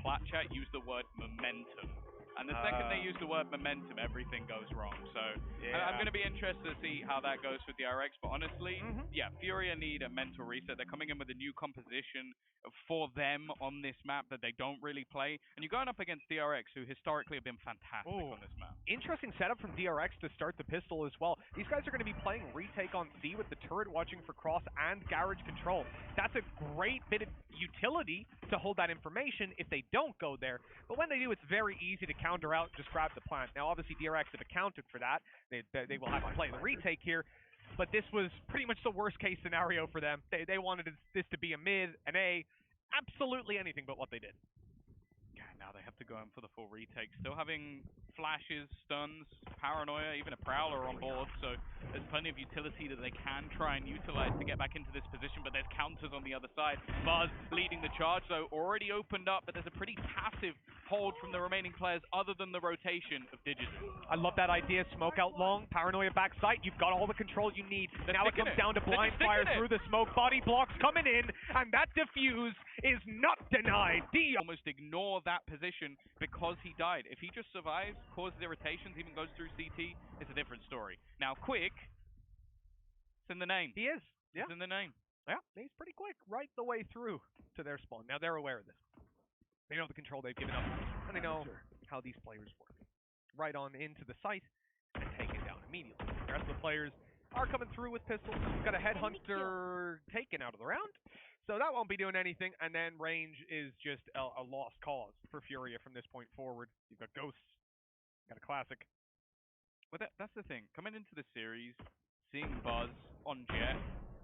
flat chat used the word momentum. And the second they use the word momentum, everything goes wrong. So I'm going to be interested to see how that goes for DRX. But honestly, yeah, Furia need a mental reset. They're coming in with a new composition for them on this map that they don't really play. And you're going up against DRX, who historically have been fantastic on this map. Interesting setup from DRX to start the pistol as well. These guys are going to be playing retake on C with the turret watching for cross and garage control. That's a great bit of utility to hold that information if they don't go there. But when they do, it's very easy to counter out and just grab the plant. Now, obviously, DRX have accounted for that. They will have to play the retake here. But this was pretty much the worst case scenario for them. They wanted this to be a mid, an A, absolutely anything but what they did. Yeah, now they have to go in for the full retake. Still having flashes, stuns, paranoia, even a prowler on board. So there's plenty of utility that they can try and utilize to get back into this position. But there's counters on the other side. Buzz leading the charge, though, already opened up. But there's a pretty passive hold from the remaining players other than the rotation of Digital. I love that idea. Smoke out long, paranoia backside. You've got all the control you need. Now it comes down to blind fire through the smoke. Body blocks coming in, and that defuse is not denied. Almost ignore that position because he died. If he just survives, causes irritations, even goes through CT, it's a different story. Now, quick, it's in the name. He is. Yeah. It's in the name. Yeah, he's pretty quick right the way through to their spawn. Now they're aware of this. They know the control they've given up, and they know how these players work. Right on into the site and take it down immediately. The rest of the players are coming through with pistols. Got a headhunter taken out of the round, so that won't be doing anything. And then range is just a lost cause for Furia from this point forward. You've got Ghosts, got a classic. But that's the thing. Coming into the series, seeing Buzz on Jet,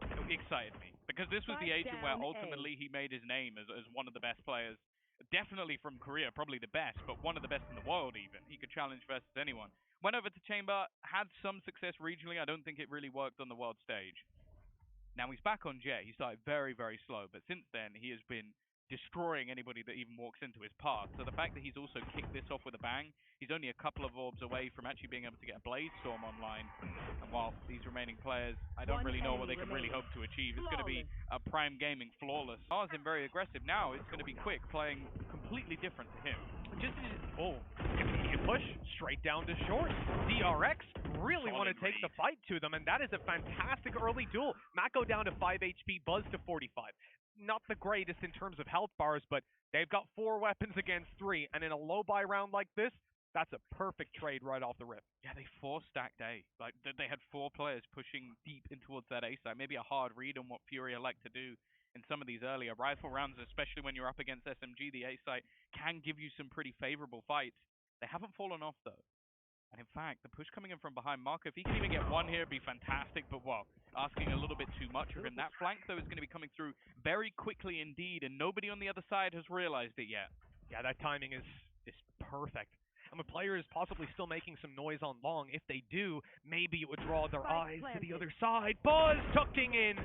it excited me. Because this was the agent where ultimately he made his name as one of the best players. Definitely from Korea, probably the best, but one of the best in the world even. He could challenge versus anyone. Went over to Chamber, had some success regionally. I don't think it really worked on the world stage. Now he's back on Jet. He started very, very slow, but since then he has been destroying anybody that even walks into his path. So the fact that he's also kicked this off with a bang, he's only a couple of orbs away from actually being able to get a Blade Storm online. And while these remaining players, I don't really know what they can really hope to achieve. It's going to be a Prime Gaming flawless. Mars in very aggressive. Now it's going to be Quick playing completely different to him. Just immediate push straight down to short. DRX really want to take the fight to them, and that is a fantastic early duel. Mako down to 5 HP, Buzz to 45. Not the greatest in terms of health bars, but they've got 4 weapons against 3, and in a low buy round like this, that's a perfect trade right off the rip. Yeah, they 4-stacked A. Like, they had 4 players pushing deep in towards that A side. Maybe a hard read on what Furia like to do in some of these earlier rifle rounds, especially when you're up against SMG. The A site can give you some pretty favorable fights. They haven't fallen off, though. And in fact, the push coming in from behind Marco, if he can even get one here, it'd be fantastic. But, well, asking a little bit too much of him. That flank, though, is going to be coming through very quickly indeed, and nobody on the other side has realized it yet. Yeah, that timing is perfect. And the player is possibly still making some noise on long. If they do, maybe it would draw their eyes to the other side. Buzz tucking in,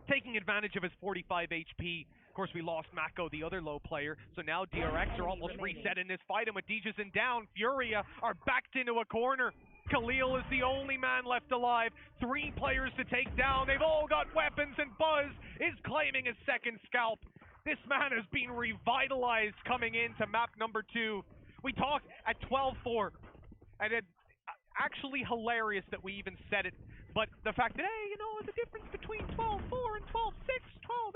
taking advantage of his 45 HP. Of course, we lost Mako, the other low player, so now DRX are almost reset in this fight, and with Dejazen down, Furia are backed into a corner. Khalil is the only man left alive. 3 players to take down. They've all got weapons, and Buzz is claiming his second scalp. This man has been revitalized coming into map number 2. We talked at 12-4, and it's actually hilarious that we even said it, but the fact that, hey, you know, there's a difference between 12-4 and 12-6, 12-8.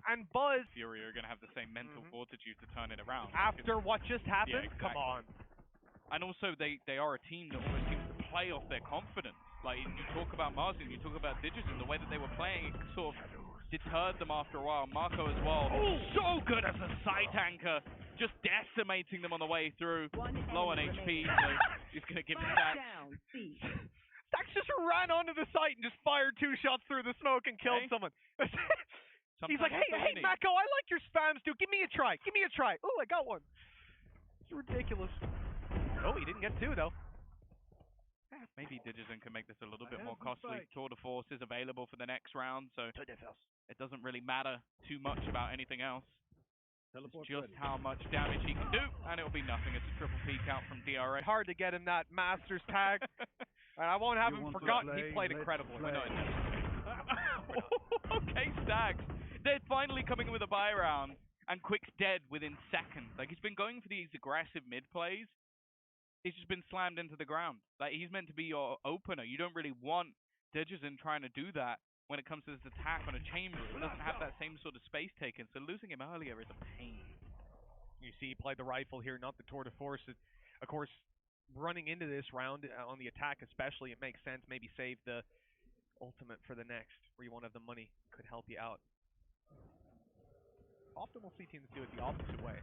And Buzz... Fury are going to have the same mental fortitude to turn it around. After what just happened? Yeah, exactly. Come on. And also, they are a team that almost seems to play off their confidence. Like, you talk about Martin, you talk about Digizen, the way that they were playing, it sort of deterred them after a while. Marco as well, so good as a side tanker, just decimating them on the way through. Low on HP, so he's going to give it back. Stax just ran onto the site and just fired 2 shots through the smoke and killed someone. He's like, hey, Mako, I like your spams, dude. Give me a try. Give me a try. Ooh, I got one. It's ridiculous. Oh, he didn't get 2, though. Maybe Digizen can make this a little bit more costly. Tour de Force is available for the next round, so it doesn't really matter too much about anything else. It's just how much damage he can do, and it'll be nothing. It's a triple peek out from DRX. Hard to get him that Masters tag. And I won't have him forgotten. He played incredibly. Okay, Stags. They're finally coming with a buy round. and Quick's dead within seconds. Like, he's been going for these aggressive mid plays. He's just been slammed into the ground. Like, he's meant to be your opener. You don't really want Digizin trying to do that when it comes to this attack on a chamber. It doesn't have that same sort of space taken, so losing him earlier is a pain. You see, he played the rifle here, not the tour de force. Of course, running into this round on the attack especially, it makes sense. Maybe save the ultimate for the next, where you won't have the money. Could help you out. Often we'll see teams do it the opposite way.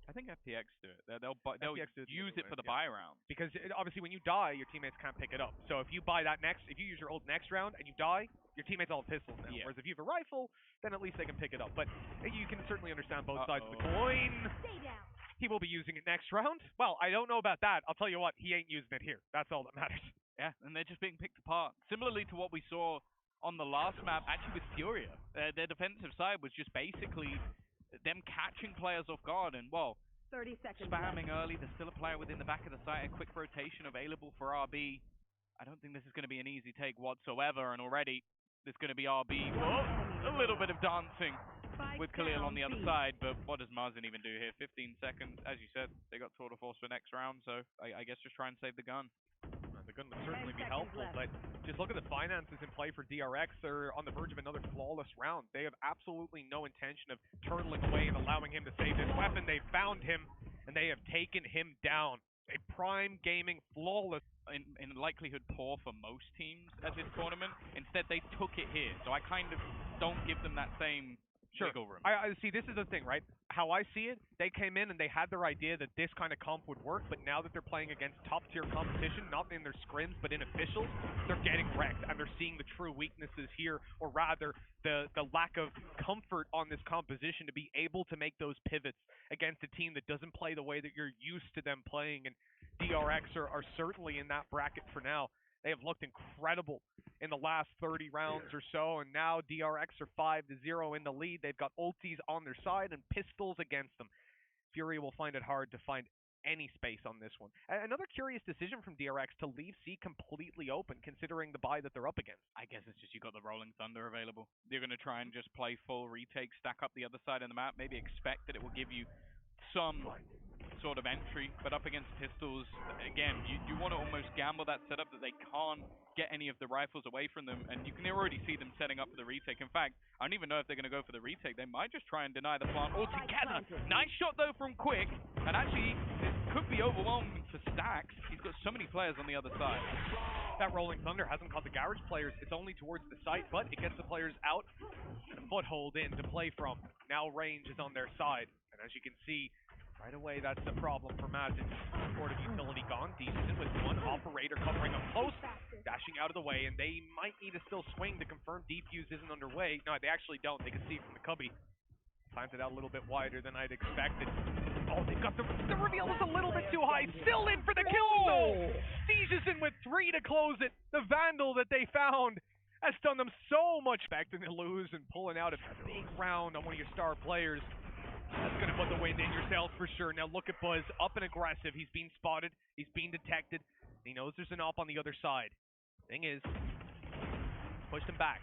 I think FTX do it. They'll use it for the yeah. buy round. Because obviously when you die, your teammates can't pick it up. So if you buy that next, if you use your ult next round and you die, your teammates all have pistols now. Yeah. Whereas if you have a rifle, then at least they can pick it up. But you can certainly understand both sides of the coin. He will be using it next round. Well, I don't know about that. I'll tell you what, he ain't using it here. That's all that matters. Yeah, and they're just being picked apart. Similarly to what we saw on the last map, actually with Furia. Their defensive side was just basically them catching players off guard and, well, 30 seconds spamming left. early. There's still a player within the back of the site. A quick rotation available for RB. I don't think this is going to be an easy take whatsoever, and already there's going to be RB. Whoa, a little bit of dancing with Khalil on the other side, but what does Marzin even do here? 15 seconds. As you said, they got tour de force for next round, so I guess just try and save the gun. The gun would certainly be helpful, but just look at the finances in play for DRX. They're on the verge of another flawless round. They have absolutely no intention of turtling away and allowing him to save this weapon. They found him, and they have taken him down. A prime gaming flawless. In likelihood poor for most teams at this tournament. Instead, they took it here, so I kind of don't give them that same wiggle room. I see, this is the thing, right? How I see it, they came in and they had their idea that this kind of comp would work, but now that they're playing against top-tier competition, not in their scrims, but in officials, they're getting wrecked, and they're seeing the true weaknesses here, or rather, the lack of comfort on this composition to be able to make those pivots against a team that doesn't play the way that you're used to them playing, and DRX are certainly in that bracket for now. They have looked incredible in the last 30 rounds or so, and now DRX are 5-0 in the lead. They've got ultis on their side and pistols against them. Fury will find it hard to find any space on this one. Another curious decision from DRX to leave C completely open, considering the buy that they're up against. I guess it's just you got the Rolling Thunder available. You're going to try and just play full retake, stack up the other side of the map, maybe expect that it will give you some sort of entry, but up against pistols, again, you want to almost gamble that setup that they can't get any of the rifles away from them, and you can already see them setting up for the retake. In fact, I don't even know if they're going to go for the retake. They might just try and deny the plant altogether. Nice shot, though, from Quick, and actually, it could be overwhelming for Stacks. He's got so many players on the other side. That Rolling Thunder hasn't caught the garage players. It's only towards the site, but it gets the players out and a foothold in to play from. Now range is on their side, and as you can see, right away, that's the problem for Mazin. Supportive utility gone. Decent with one operator covering up close, dashing out of the way, and they might need to still swing to confirm defuse isn't underway. No, they actually don't. They can see it from the cubby. Times it out a little bit wider than I'd expected. Oh, they've got the reveal is a little bit too high. Still in for the kill, though. Siege is in with 3 to close it. The Vandal that they found has done them so much expecting to lose and pulling out a big round on one of your star players. That's going to put the wind in your sails for sure. Now look at Buzz, up and aggressive. He's being spotted. He's being detected. He knows there's an op on the other side. Thing is, pushed him back.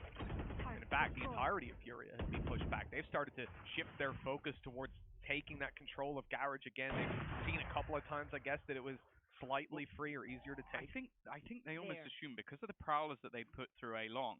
And in fact, the entirety of Furia has been pushed back. They've started to shift their focus towards taking that control of Garage again. They've seen a couple of times, I guess, that it was slightly free or easier to take. I think they almost assume because of the prowlers that they put through A long,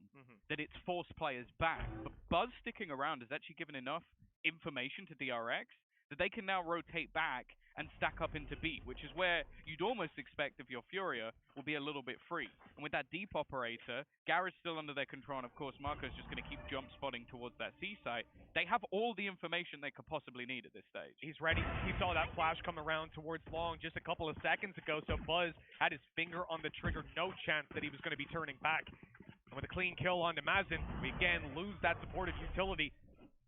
that it's forced players back. But Buzz sticking around has actually given enough information to DRX that they can now rotate back and stack up into B, which is where you'd almost expect if your Furia will be a little bit free. And with that deep operator, Garrett's still under their control, and of course Marco's just going to keep jump spotting towards that C site. They have all the information they could possibly need at this stage. He's ready. He saw that flash come around towards long just a couple of seconds ago, so Buzz had his finger on the trigger. No chance that he was going to be turning back. And with a clean kill onto Mazin, we again lose that supportive utility.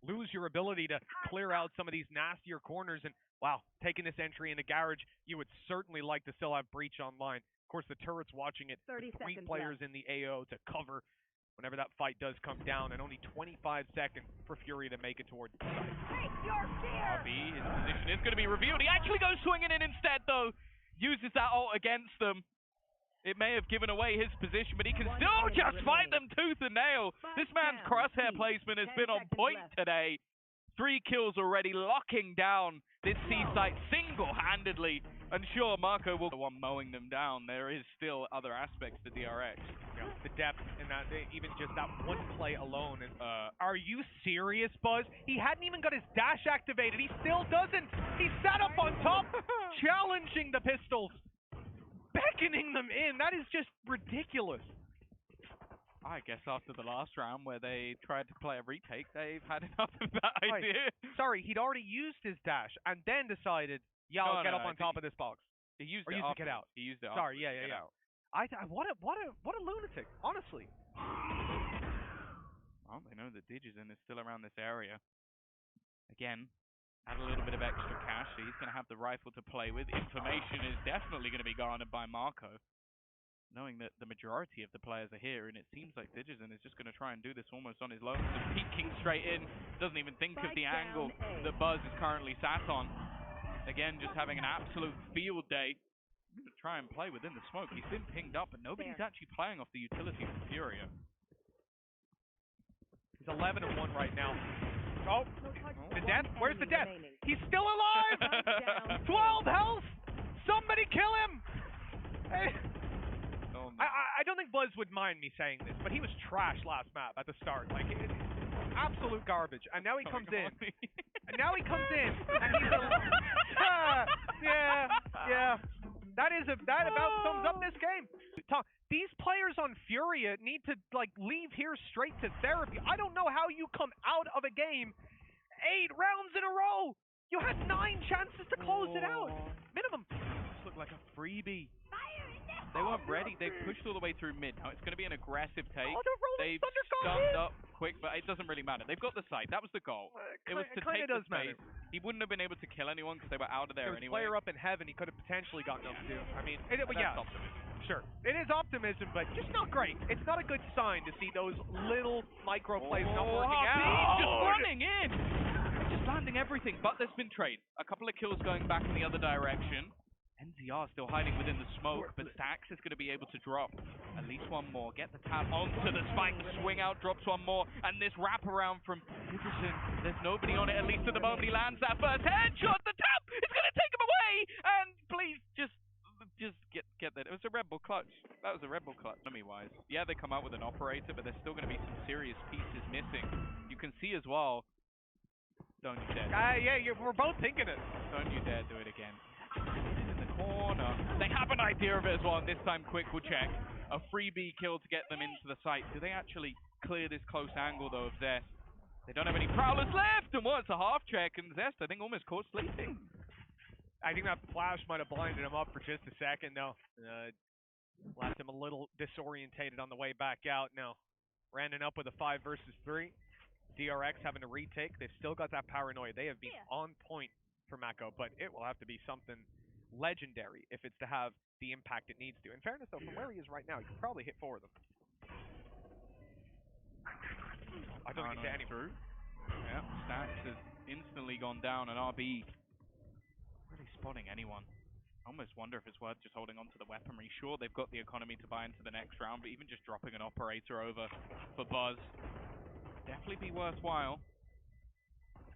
Lose your ability to clear out some of these nastier corners, and wow, taking this entry into Garage, you would certainly like to still have Breach online. Of course, the turret's watching it. 30 3 seconds players left. in the AO to cover whenever that fight does come down, and only 25 seconds for Fury to make it towards the side. RB, his position is going to be revealed. He actually goes swinging in instead, though. Uses that ult against them. It may have given away his position, but he can still just fight them tooth and nail. This man's crosshair placement has been on point today. 3 kills already, locking down this C site single-handedly. And sure, Marco will be the one mowing them down. There is still other aspects to DRX. Yeah, the depth in that, even just that one play alone. And, are you serious, Buzz? He hadn't even got his dash activated. He still doesn't. He sat up on top, challenging the pistols, beckoning them in. That is just ridiculous. I guess after the last round where they tried to play a retake, they've had enough of that idea. Sorry, he'd already used his dash and then decided, yeah, I'll get up on top of this box. He used it to get out. He used it. Sorry, yeah. What a lunatic, honestly. Well, they know that Digizin is still around this area. Again, add a little bit of extra cash, so he's going to have the rifle to play with. Information is definitely going to be garnered by Marco, knowing that the majority of the players are here, and it seems like Digizin is just going to try and do this almost on his own. So peeking straight in, doesn't even think of the angle that Buzz is currently sat on. Again, just having an absolute field day. Going to try and play within the smoke. He's been pinged up, but nobody's actually playing off the utility from Furia. He's 11-1 right now. Oh, the death? Where's the death? He's still alive! 12 health! Somebody kill him! Hey. I don't think Buzz would mind me saying this, but he was trash last map at the start. Like, absolute garbage. And now he comes in. And now he comes in, and he's yeah. That about sums up this game. Tom, these players on Furia need to leave here straight to therapy. I don't know how you come out of a game 8 rounds in a row. You had 9 chances to close it out. Minimum. This looked like a freebie. They weren't ready. They've pushed all the way through mid. Now it's going to be an aggressive take. Oh, they've stunned up quick, but it doesn't really matter. They've got the site. That was the goal. It was to take the space. He wouldn't have been able to kill anyone because they were out of there anyway. Player up in heaven, he could have potentially gotten up to. I mean, yeah. Optimism. Sure. It is optimism, but just not great. It's not a good sign to see those little micro plays not working out. Just running in. Just landing everything, but there's been trade. A couple of kills going back in the other direction. NZR still hiding within the smoke, but Stax is going to be able to drop at least one more. Get the tap onto the spike, swing out, drops one more, and this wraparound from Peterson. There's nobody on it, at least at the moment he lands that first headshot. The tap is going to take him away, and please just get that. It was a Red Bull clutch. That was a Red Bull clutch, enemy-wise. Yeah, they come out with an operator, but there's still going to be some serious pieces missing. You can see as well. Don't you dare. We're both thinking it. Don't you dare do it again. Corner. They have an idea of it as well, and this time Quick will check. A freebie kill to get them into the site. Do they actually clear this close angle, though, of Zest? They don't have any prowlers left, and it's a half check, and Zest, I think, almost caught sleeping. I think that flash might have blinded him up for just a second, though. Left him a little disorientated on the way back out. Now, Randon up with a 5 versus 3. DRX having to retake. They've still got that paranoia. They have been on point for Mako, but it will have to be something legendary if it's to have the impact it needs to. In fairness, though, from where he is right now, he could probably hit 4 of them. I don't think it's anyone. Yeah, Stax has instantly gone down, and RB really spotting anyone. I almost wonder if it's worth just holding on to the weaponry. Sure, they've got the economy to buy into the next round, but even just dropping an operator over for Buzz, definitely be worthwhile.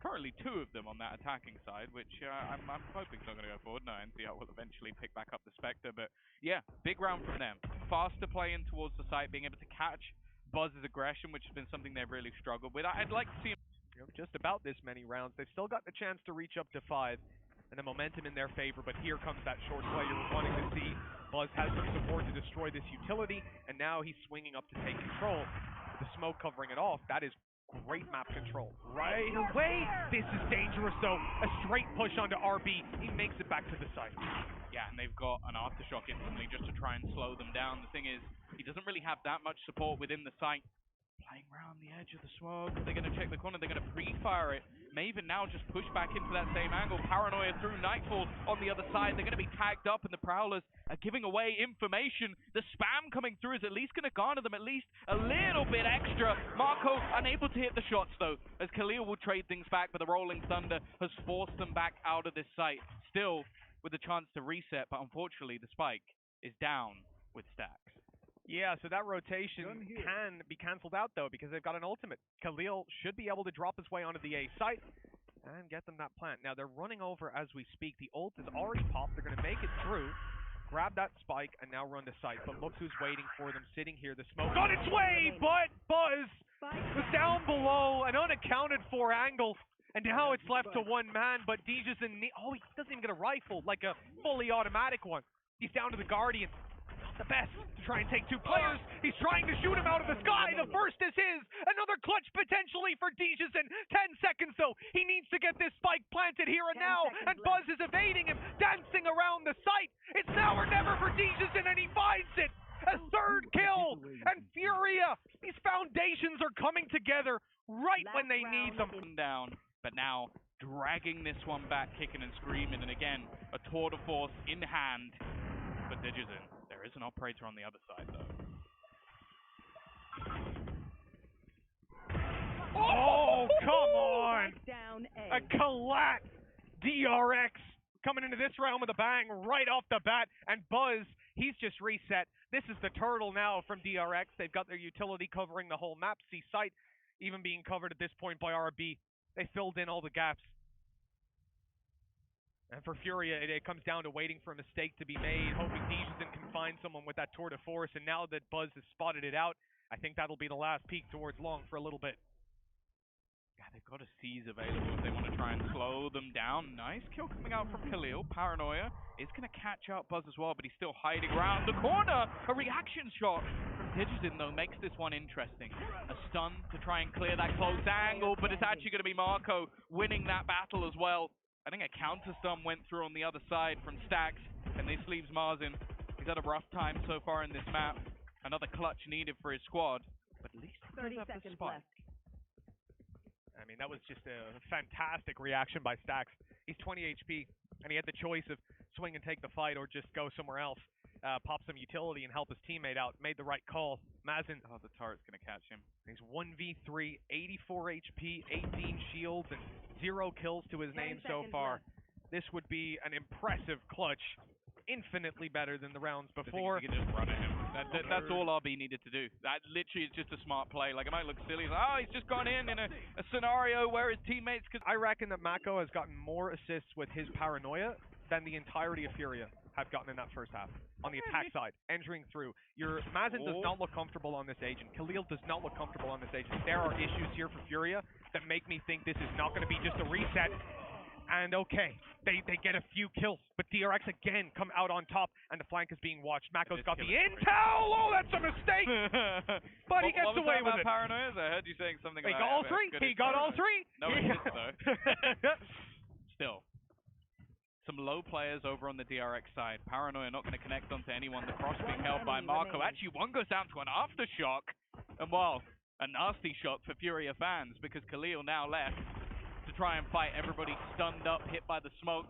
Currently 2 of them on that attacking side, which I'm hoping is not going to go forward. No, NCR will eventually pick back up the Spectre, but yeah, big round from them. Faster play in towards the site, being able to catch Buzz's aggression, which has been something they've really struggled with. I'd like to see just about this many rounds. They've still got the chance to reach up to 5, and the momentum in their favor, but here comes that short play you're wanting to see. Buzz has some support to destroy this utility, and now he's swinging up to take control. The smoke covering it off, that is great map control. Right away! This is dangerous, though. A straight push onto RB. He makes it back to the site. Yeah, and they've got an aftershock instantly just to try and slow them down. The thing is, he doesn't really have that much support within the site. Playing around the edge of the smoke. They're going to check the corner. They're going to pre-fire it. Maven now just push back into that same angle. Paranoia through Nightfall on the other side. They're going to be tagged up, and the Prowlers are giving away information. The spam coming through is at least going to garner them at least a little bit extra. Marco unable to hit the shots, though, as Khalil will trade things back, but the Rolling Thunder has forced them back out of this site. Still with a chance to reset, but unfortunately the spike is down with Stax. Yeah, so that rotation can be cancelled out, though, because they've got an ultimate. Khalil should be able to drop his way onto the A site. and get them that plant. Now they're running over as we speak. The ult is already popped. They're going to make it through, grab that spike, and now run to site. But look who's waiting for them, sitting here. The smoke on its way, but Buzz was down below, an unaccounted for angle. And now it's left to one man, but Deja's in need. Oh, he doesn't even get a rifle, like a fully automatic one. He's down to the Guardian. Not the best to try and take two players. He's trying to shoot him out of the sky. The first is his. Another clutch potentially for Deja's in 10 seconds, though. He needs to get this spike planted here and now, and Buzz is evading him, dancing around the site. It's now or never for Deja's, and he finds it. A third kill, and Furia. These foundations are coming together right when they need them. Down. But now, dragging this one back, kicking and screaming, and again, a tour de force in hand for Digizin. There is an operator on the other side, though. Oh, come on! A collat DRX coming into this round with a bang right off the bat, and Buzz, he's just reset. This is the turtle now from DRX. They've got their utility covering the whole map. See site even being covered at this point by RB. They filled in all the gaps. And for Furia, it comes down to waiting for a mistake to be made, hoping Deja's can find someone with that tour de force. And now that Buzz has spotted it out, I think that'll be the last peek towards long for a little bit. Yeah, they've got a seize available if they want to try and slow them down. Nice kill coming out from Khalil. Paranoia is going to catch up Buzz as well, but he's still hiding around the corner. A reaction shot from Digizin, though, makes this one interesting. A stun to try and clear that close angle, but it's actually going to be Marco winning that battle as well. I think a counter stun went through on the other side from Stax, and this leaves Marzin. He's had a rough time so far in this map. Another clutch needed for his squad, but at least 30 seconds left. I mean, that was just a fantastic reaction by Stax. He's 20 HP, and he had the choice of swing and take the fight or just go somewhere else, pop some utility and help his teammate out. Made the right call. Mazin, oh, the turret's going to catch him. He's 1v3, 84 HP, 18 shields, and 0 kills to his name so far. This would be an impressive clutch. Infinitely better than the rounds before. You can just run at him. That's all RB needed to do. That literally is just a smart play. Like, it might look silly. It's like, oh, he's just gone in a scenario where his teammates... I reckon that Mako has gotten more assists with his paranoia than the entirety of Furia have gotten in that first half. On the attack side, entering through. Your Mazin does not look comfortable on this agent. Khalil does not look comfortable on this agent. There are issues here for Furia that make me think this is not going to be just a reset. And okay, they get a few kills, but DRX again come out on top, and the flank is being watched. Mako's got the intel! Oh, that's a mistake! But he gets away with it. Paranoia? I heard you saying something he about got all three? He got all three? No, he didn't, though. Still. Some low players over on the DRX side. Paranoia not going to connect onto anyone. The cross being held by Marco. Actually, one goes down to an aftershock. And, well, a nasty shock for Furia fans, because Khalil now left to try and fight everybody stunned up, hit by the smoke,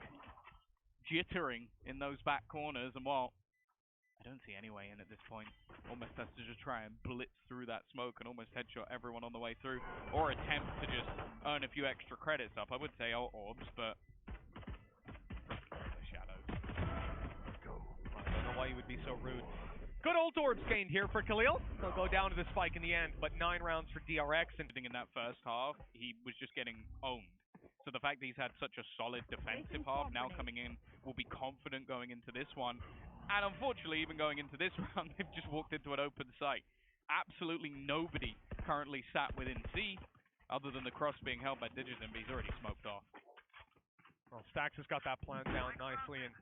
jittering in those back corners, and well, I don't see any way in at this point. Almost has to just try and blitz through that smoke and almost headshot everyone on the way through, or attempt to just earn a few extra credits up. I would say orbs, but the shadows. I don't know why you would be so rude. Good old orbs gained here for Khalil. They'll go down to the spike in the end, but 9 rounds for DRX. And in that first half, he was just getting owned. So the fact that he's had such a solid defensive half, now coming in, will be confident going into this one. And unfortunately, even going into this round, they've just walked into an open site. Absolutely nobody currently sat within C, other than the cross being held by Digizin, but he's already smoked off. Well, Stax has got that plan down nicely, and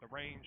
the range...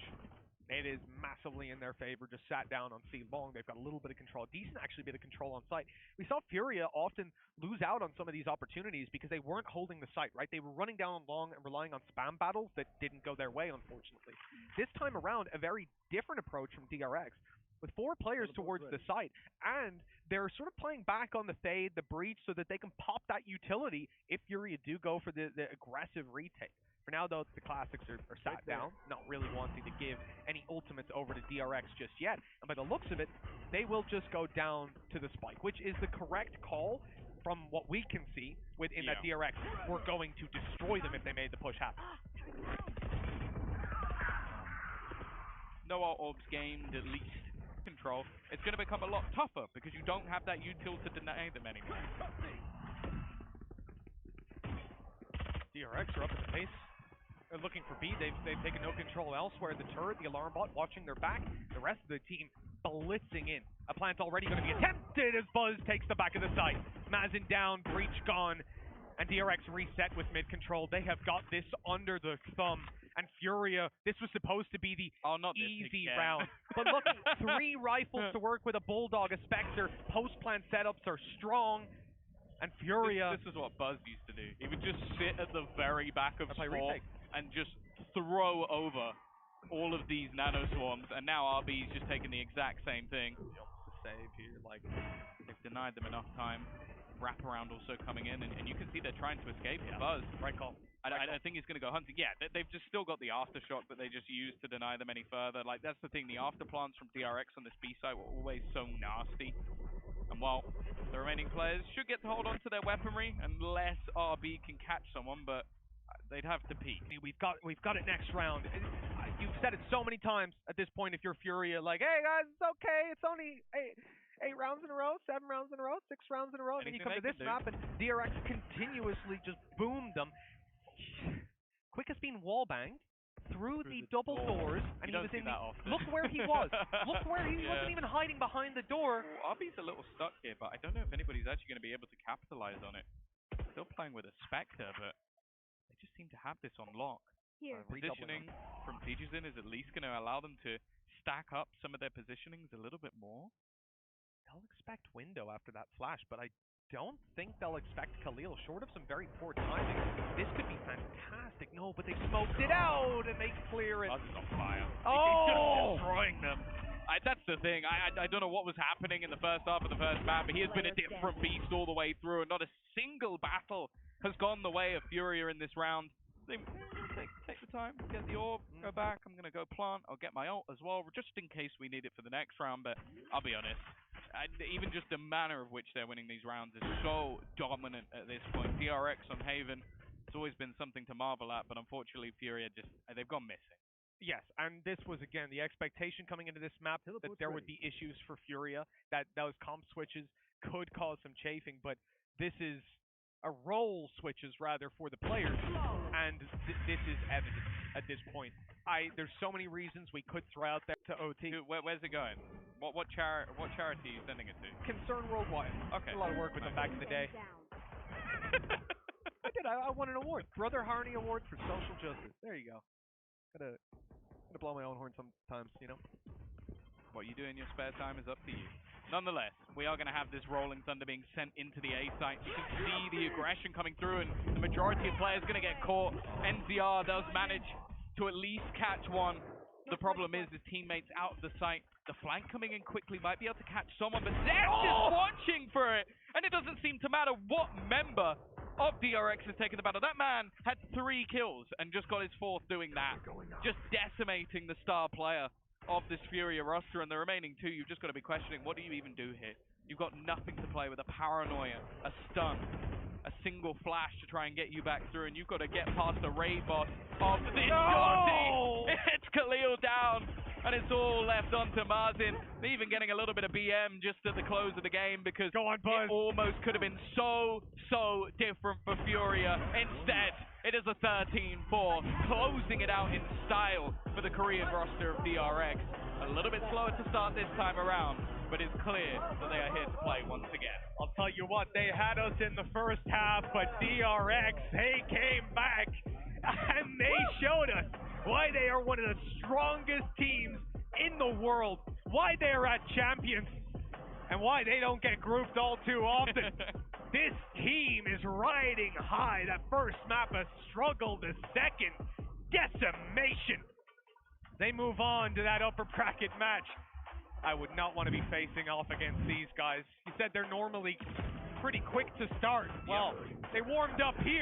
It is massively in their favor. Just sat down on C long. They've got a little bit of control. Decent actually bit of control on site. We saw Furia often lose out on some of these opportunities because they weren't holding the site, right? They were running down on long and relying on spam battles that didn't go their way, unfortunately. This time around, a very different approach from DRX with 4 players towards the site, and they're sort of playing back on the fade, the breach, so that they can pop that utility if Furia do go for the aggressive retake. For now, though, the classics are sat down, not really wanting to give any ultimates over to DRX just yet. And by the looks of it, they will just go down to the spike, which is the correct call from what we can see within that DRX. We're going to destroy them if they made the push happen. No orbs gained, at least control. It's going to become a lot tougher because you don't have that util to deny them anymore. DRX are up at the base. They're looking for B. They've taken no control elsewhere. The turret, the alarm bot, watching their back. The rest of the team blitzing in. A plant's already going to be attempted as Buzz takes the back of the site. Mazin down, Breach gone, and DRX reset with mid control. They have got this under the thumb. And Furia, this was supposed to be the easy round. But look, 3 rifles to work with, a Bulldog, a Spectre. Post-plant setups are strong. And Furia... This is what Buzz used to do. He would just sit at the very back of Sport and just throw over all of these nano swarms. And now RB's just taking the exact same thing. To save here, like... They've denied them enough time. Wraparound also coming in, and you can see they're trying to escape. Yeah. Buzz. Right call. I think he's going to go hunting. Yeah, they've just still got the aftershock that they just used to deny them any further. Like, that's the thing. The afterplants from DRX on this B site were always so nasty. And while the remaining players should get to hold on to their weaponry unless RB can catch someone, but they'd have to peek. We've got it next round. You've said it so many times at this point if you're Furia, like, hey guys, it's okay. It's only 8 rounds in a row, 7 rounds in a row, 6 rounds in a row. And then you come to this map and DRX continuously just boomed them. Quickest being wallbanged through the double doors, and he was in the... Look where he was. Look where he wasn't even hiding behind the door. Well, RB's a little stuck here, but I don't know if anybody's actually going to be able to capitalize on it. Still playing with a Spectre, but they just seem to have this on lock. Positioning from Tijuzin is at least going to allow them to stack up some of their positionings a little bit more. They'll expect window after that flash, but I don't think they'll expect Khalil, short of some very poor timing. This could be fantastic. No, but they smoked it out and they clear it. Buzz is on fire. Oh! He's just destroying them. That's the thing. I don't know what was happening in the first half of the first map, but he has been a different beast all the way through, and not a single battle has gone the way of Furia in this round. Take the time, get the orb, go back. I'm going to go plant. I'll get my ult as well, just in case we need it for the next round. But I'll be honest, even just the manner of which they're winning these rounds is so dominant at this point. DRX on Haven, it's always been something to marvel at, but unfortunately Furia they've gone missing. Yes, and this was, again, the expectation coming into this map that there would be issues for Furia, that those comp switches could cause some chafing, but this is a role switches rather for the players, and this is evident at this point. There's so many reasons we could throw out there to OT. Dude, where's it going? What charity are you sending it to? Concern Worldwide. Okay. Did a lot of work with them back in the day. I did. I won an award, Brother Harney Award for Social Justice. There you go. Gotta blow my own horn sometimes, you know. What you do in your spare time is up to you. Nonetheless, we are going to have this Rolling Thunder being sent into the A site. You can see the aggression coming through, and the majority of players going to get caught. NZR does manage to at least catch one. The problem is his teammates out of the site. The flank coming in quickly might be able to catch someone, but Zex is watching for it, and it doesn't seem to matter what member of DRX has taken the battle. That man had 3 kills and just got his 4th doing that. Just decimating the star player of this Furia roster, and the remaining 2, you've just got to be questioning, what do you even do here? You've got nothing to play with, a paranoia, a stun, a single flash to try and get you back through, and you've got to get past the raid boss of this Shotty. It's Khalil down, and it's all left onto Mazin, even getting a little bit of BM just at the close of the game, because it almost could have been so different for Furia. Instead, it is a 13-4, closing it out in style for the Korean roster of DRX. A little bit slower to start this time around, but it's clear that they are here to play once again. I'll tell you what, they had us in the first half, but DRX, they came back, and they showed us why they are one of the strongest teams in the world, why they are at champions, and why they don't get grouped all too often. This team is riding high. That first map a struggle, the second, decimation. They move on to that upper bracket match. I would not want to be facing off against these guys. You said they're normally pretty quick to start. Well, they warmed up here.